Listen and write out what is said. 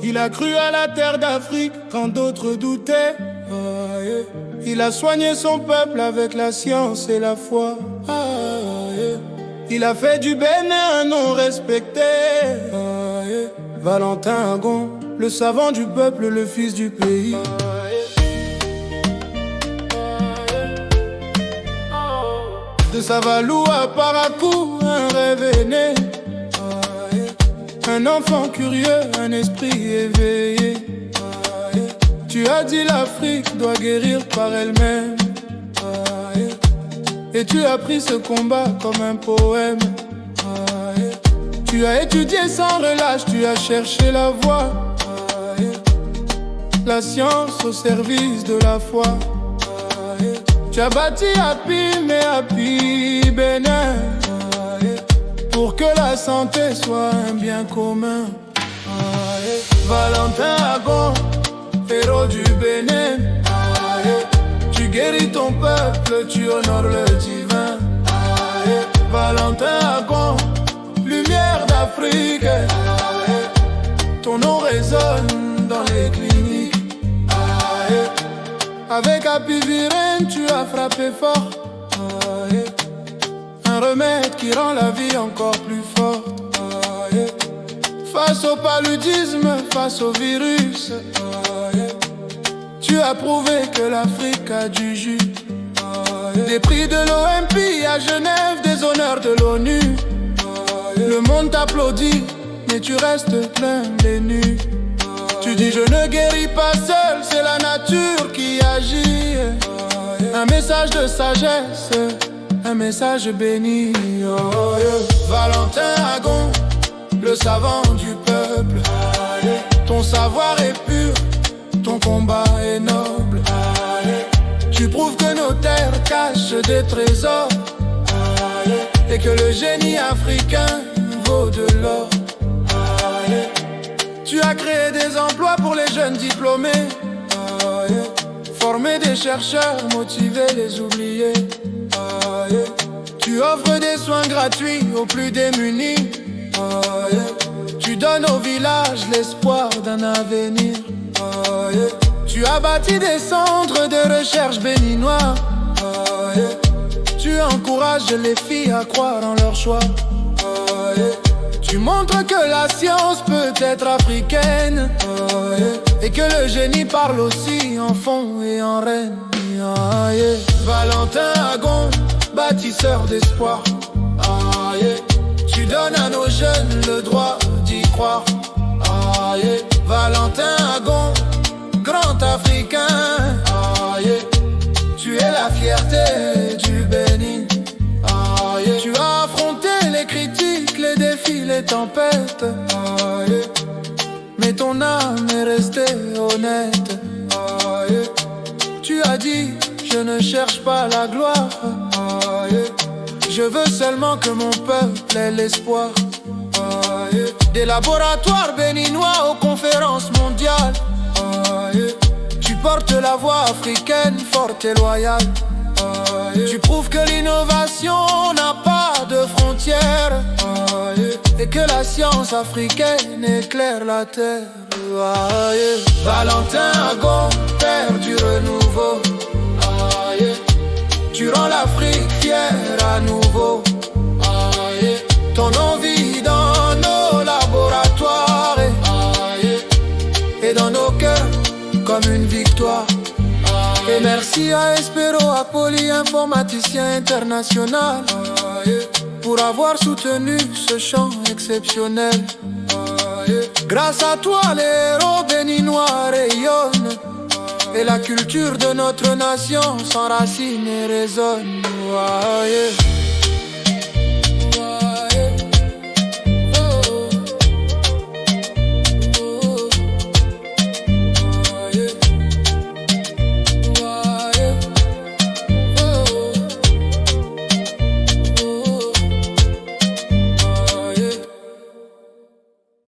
Il a cru à la terre d'Afrique quand d'autres doutaient. Il a soigné son peuple avec la science et la foi. Il a fait du Bénin un nom respecté. Valentin Agon, le savant du peuple, le fils du pays. De Savalou à Parakou, un rêve est né. Un enfant curieux, un esprit éveillé. Tu as dit l'Afrique doit guérir par elle-même. Et tu as pris ce combat comme un poème. Tu as étudié sans relâche, tu as cherché la voie. La science au service de la foi. Tu as bâti Happy, mais Happy Bénin, pour que la santé soit un bien commun. Valentin Agon, héros du Bénin. Tu guéris ton peuple, tu honores le divin. Valentin Agon, lumière d'Afrique. Ton nom résonne dans les cliniques. Avec Happy Virène, tu as frappé fort. Un remède qui rend la vie encore plus forte. Face au paludisme, face au virus, tu as prouvé que l'Afrique a du jus. Des prix de l'OMP à Genève, des honneurs de l'ONU. Le monde t'applaudit, mais tu restes plein des nus. Tu dis je ne guéris pas seul, c'est la nature qui agit. Un message de sagesse, un message béni. Valentin Agon, le savant du peuple. Ton savoir est pur, ton combat est noble. Tu prouves que nos terres cachent des trésors et que le génie africain vaut de l'or. Tu as créé des emplois pour les jeunes diplômés, formé des chercheurs, motivé les oubliés. Tu offres des soins gratuits aux plus démunis. Tu donnes au village l'espoir d'un avenir. Tu as bâti des centres de recherche béninois. Tu encourages les filles à croire en leur choix. Tu montres que la science peut être africaine, et que le génie parle aussi en fond et en reine. Valentin Agon, bâtisseur d'espoir. Tu donnes à nos jeunes le droit d'y croire. Valentin Agon, grand africain. Tu es la fierté du Bénin. Tu as affronté les critiques, les défis, les tempêtes. Mais ton âme est restée honnête. Tu as dit, je ne cherche pas la gloire. Je veux seulement que mon peuple ait l'espoir. Des laboratoires béninois aux conférences mondiales. Tu portes la voix africaine forte et loyale. Tu prouves que l'innovation n'a pas de frontières, et que la science africaine éclaire la terre. Valentin Agon, père du renouveau. Tu rends l'Afrique fière à nouveau. Ton nom vit dans nos laboratoires et dans nos cœurs comme une victoire. Et merci à Espero Apoli, informaticien international, pour avoir soutenu ce chant exceptionnel. Grâce à toi, les héros béninois rayonnent, et la culture de notre nation s'enracine et résonne.